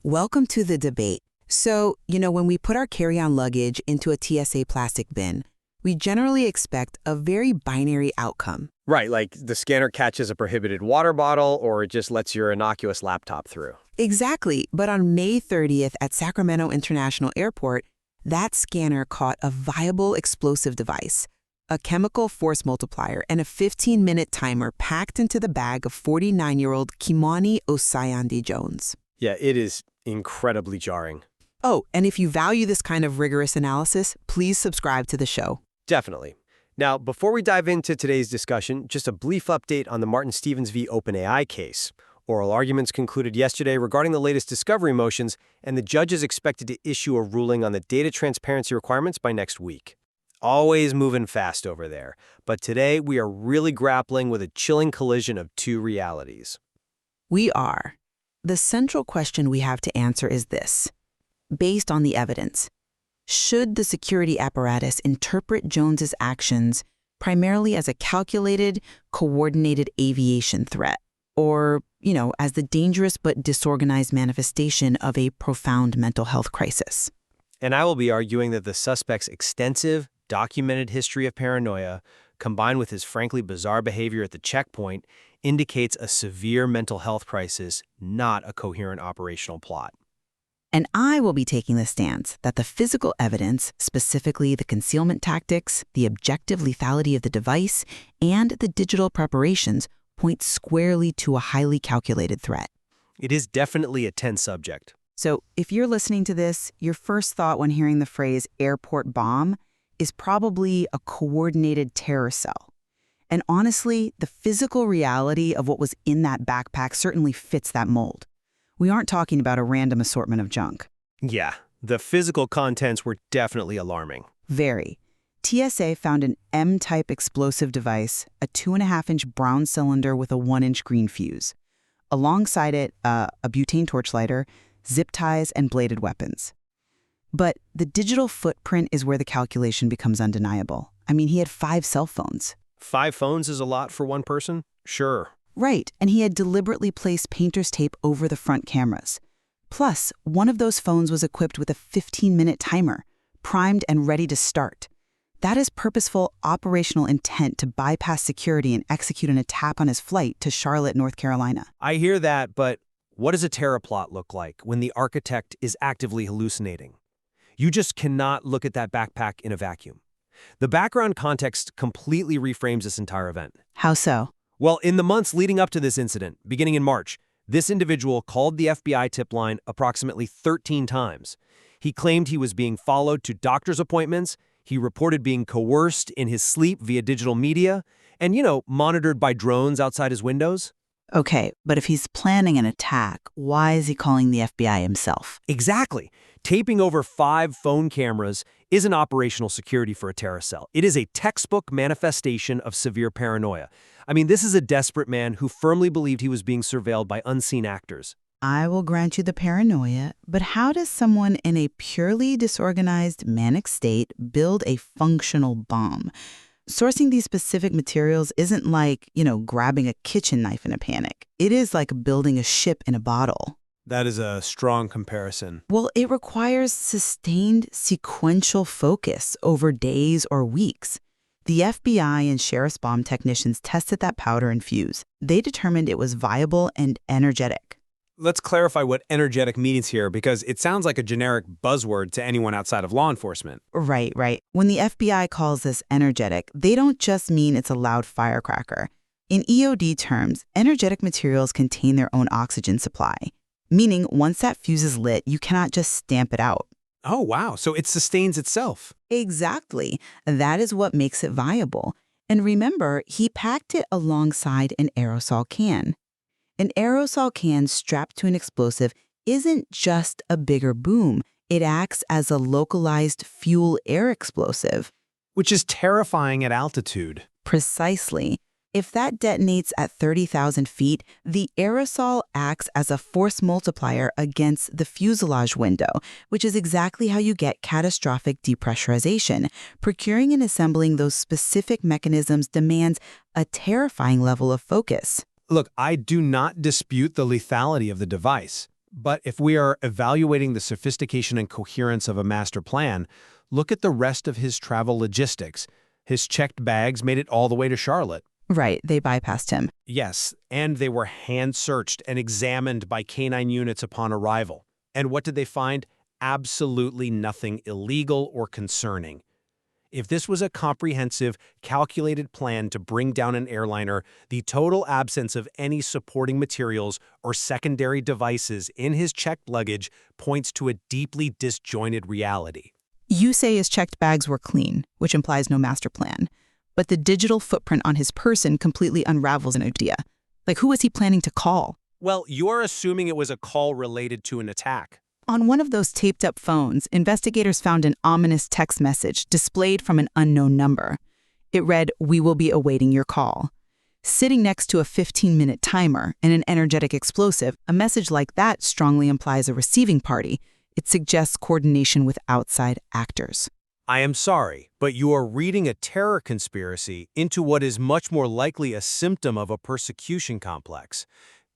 Welcome to the debate. So, when we put our carry-on luggage into a TSA plastic bin, we generally expect a very binary outcome. Right, like the scanner catches a prohibited water bottle or it just lets your innocuous laptop through. Exactly, but on May 30th at Sacramento International Airport, that scanner caught a viable explosive device, a chemical force multiplier, and a 15-minute timer packed into the bag of 49-year-old Kimani Osayande Jones. Yeah, it is incredibly jarring. Oh, and if you value this kind of rigorous analysis, please subscribe to the show. Definitely. Now, before we dive into today's discussion, just a brief update on the Martin Stevens v. OpenAI case. Oral arguments concluded yesterday regarding the latest discovery motions, and the judge is expected to issue a ruling on the data transparency requirements by next week. Always moving fast over there, but today we are really grappling with a chilling collision of two realities. We are. The central question we have to answer is this. Based on the evidence, should the security apparatus interpret Jones's actions primarily as a calculated, coordinated aviation threat, or, as the dangerous but disorganized manifestation of a profound mental health crisis? And I will be arguing that the suspect's extensive, documented history of paranoia, combined with his frankly bizarre behavior at the checkpoint, indicates a severe mental health crisis, not a coherent operational plot. And I will be taking the stance that the physical evidence, specifically the concealment tactics, the objective lethality of the device, and the digital preparations, point squarely to a highly calculated threat. It is definitely a tense subject. So if you're listening to this, your first thought when hearing the phrase airport bomb is probably a coordinated terror cell. And honestly, the physical reality of what was in that backpack certainly fits that mold. We aren't talking about a random assortment of junk. Yeah, the physical contents were definitely alarming. Very. TSA found an M-type explosive device, a 2.5-inch brown cylinder with a 1-inch green fuse. Alongside it, a butane torchlighter, zip ties, and bladed weapons. But the digital footprint is where the calculation becomes undeniable. I mean, he had 5 cell phones. 5 phones is a lot for one person? Sure. Right, and he had deliberately placed painter's tape over the front cameras. Plus, one of those phones was equipped with a 15-minute timer, primed and ready to start. That is purposeful operational intent to bypass security and execute an attack on his flight to Charlotte, North Carolina. I hear that, but what does a terror plot look like when the architect is actively hallucinating? You just cannot look at that backpack in a vacuum. The background context completely reframes this entire event. How so? Well, in the months leading up to this incident, beginning in March, this individual called the FBI tip line approximately 13 times. He claimed he was being followed to doctor's appointments, he reported being coerced in his sleep via digital media, and, monitored by drones outside his windows. Okay, but if he's planning an attack, why is he calling the FBI himself? Exactly. Taping over 5 phone cameras isn't operational security for a terror cell. It is a textbook manifestation of severe paranoia. I mean, this is a desperate man who firmly believed he was being surveilled by unseen actors. I will grant you the paranoia, but how does someone in a purely disorganized, manic state build a functional bomb? Sourcing these specific materials isn't like, grabbing a kitchen knife in a panic. It is like building a ship in a bottle. That is a strong comparison. Well, it requires sustained sequential focus over days or weeks. The FBI and sheriff's bomb technicians tested that powder and fuse. They determined it was viable and energetic. Let's clarify what energetic means here, because it sounds like a generic buzzword to anyone outside of law enforcement. Right. When the FBI calls this energetic, they don't just mean it's a loud firecracker. In EOD terms, energetic materials contain their own oxygen supply, meaning once that fuse is lit, you cannot just stamp it out. Oh, wow. So it sustains itself. Exactly. That is what makes it viable. And remember, he packed it alongside an aerosol can. An aerosol can strapped to an explosive isn't just a bigger boom. It acts as a localized fuel-air explosive. Which is terrifying at altitude. Precisely. If that detonates at 30,000 feet, the aerosol acts as a force multiplier against the fuselage window, which is exactly how you get catastrophic depressurization. Procuring and assembling those specific mechanisms demands a terrifying level of focus. Look, I do not dispute the lethality of the device, But if we are evaluating the sophistication and coherence of a master plan, look at the rest of his travel logistics. His checked bags made it all the way to Charlotte. Right, they bypassed him. Yes, and they were hand-searched and examined by canine units upon arrival. And what did they find? Absolutely nothing illegal or concerning. If this was a comprehensive, calculated plan to bring down an airliner, the total absence of any supporting materials or secondary devices in his checked luggage points to a deeply disjointed reality. You say his checked bags were clean, which implies no master plan. But the digital footprint on his person completely unravels an idea. Like, who was he planning to call? Well, you're assuming it was a call related to an attack. On one of those taped-up phones, investigators found an ominous text message displayed from an unknown number. It read, "We will be awaiting your call." Sitting next to a 15-minute timer and an energetic explosive, a message like that strongly implies a receiving party. It suggests coordination with outside actors. I am sorry, but you are reading a terror conspiracy into what is much more likely a symptom of a persecution complex.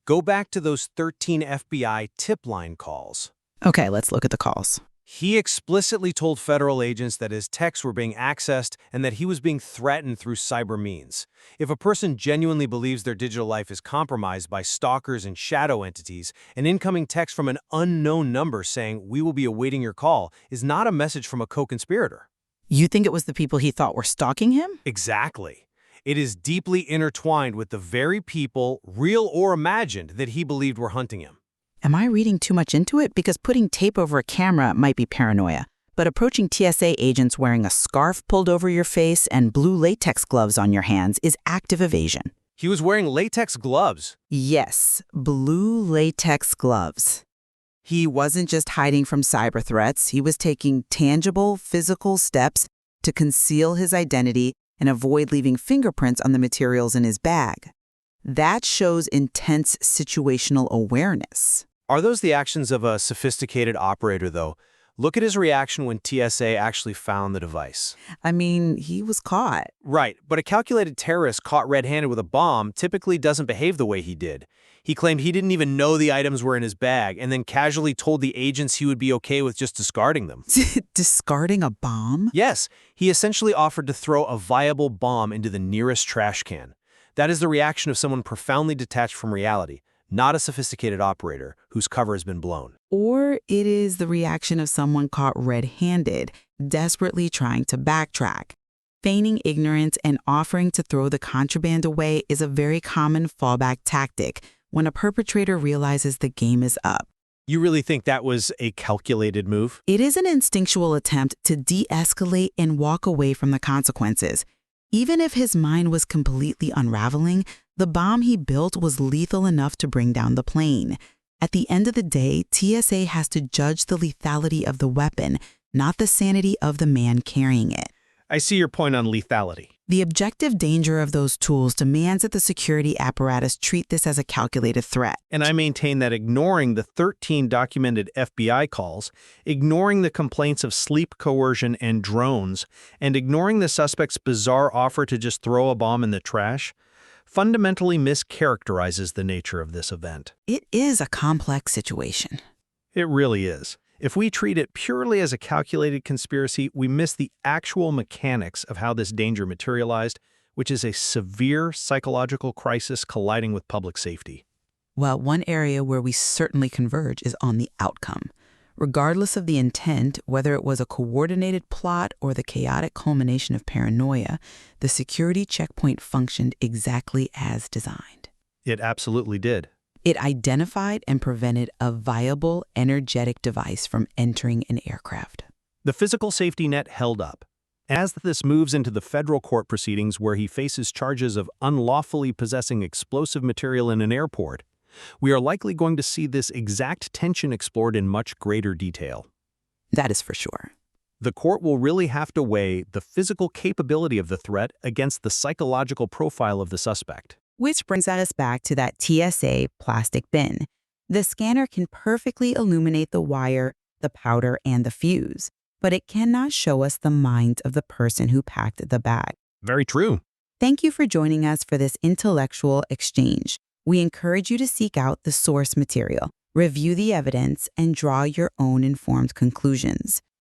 Go back to those 13 FBI tip line calls. Okay, let's look at the calls. He explicitly told federal agents that his texts were being accessed and that he was being threatened through cyber means. If a person genuinely believes their digital life is compromised by stalkers and shadow entities, an incoming text from an unknown number saying, "We will be awaiting your call," is not a message from a co-conspirator. You think it was the people he thought were stalking him? Exactly. It is deeply intertwined with the very people, real or imagined, that he believed were hunting him. Am I reading too much into it? Because putting tape over a camera might be paranoia, but approaching TSA agents wearing a scarf pulled over your face and blue latex gloves on your hands is active evasion. He was wearing latex gloves. Yes, blue latex gloves. He wasn't just hiding from cyber threats, he was taking tangible, physical steps to conceal his identity and avoid leaving fingerprints on the materials in his bag. That shows intense situational awareness. Are those the actions of a sophisticated operator, though? Look at his reaction when TSA actually found the device. I mean, he was caught. Right, but a calculated terrorist caught red-handed with a bomb typically doesn't behave the way he did. He claimed he didn't even know the items were in his bag and then casually told the agents he would be okay with just discarding them. Discarding a bomb? Yes, he essentially offered to throw a viable bomb into the nearest trash can. That is the reaction of someone profoundly detached from reality, not a sophisticated operator whose cover has been blown. Or it is the reaction of someone caught red-handed, desperately trying to backtrack. Feigning ignorance and offering to throw the contraband away is a very common fallback tactic when a perpetrator realizes the game is up. You really think that was a calculated move? It is an instinctual attempt to de-escalate and walk away from the consequences. Even if his mind was completely unraveling, the bomb he built was lethal enough to bring down the plane. At the end of the day, TSA has to judge the lethality of the weapon, not the sanity of the man carrying it. I see your point on lethality. The objective danger of those tools demands that the security apparatus treat this as a calculated threat. And I maintain that ignoring the 13 documented FBI calls, ignoring the complaints of sleep coercion and drones, and ignoring the suspect's bizarre offer to just throw a bomb in the trash, fundamentally mischaracterizes the nature of this event. It is a complex situation. It really is. If we treat it purely as a calculated conspiracy, we miss the actual mechanics of how this danger materialized, which is a severe psychological crisis colliding with public safety. Well, one area where we certainly converge is on the outcome. Regardless of the intent, whether it was a coordinated plot or the chaotic culmination of paranoia, the security checkpoint functioned exactly as designed. It absolutely did. It identified and prevented a viable, energetic device from entering an aircraft. The physical safety net held up. As this moves into the federal court proceedings where he faces charges of unlawfully possessing explosive material in an airport, we are likely going to see this exact tension explored in much greater detail. That is for sure. The court will really have to weigh the physical capability of the threat against the psychological profile of the suspect. Which brings us back to that TSA plastic bin. The scanner can perfectly illuminate the wire, the powder, and the fuse, but it cannot show us the mind of the person who packed the bag. Very true. Thank you for joining us for this intellectual exchange. We encourage you to seek out the source material. Review the evidence and draw your own informed conclusions.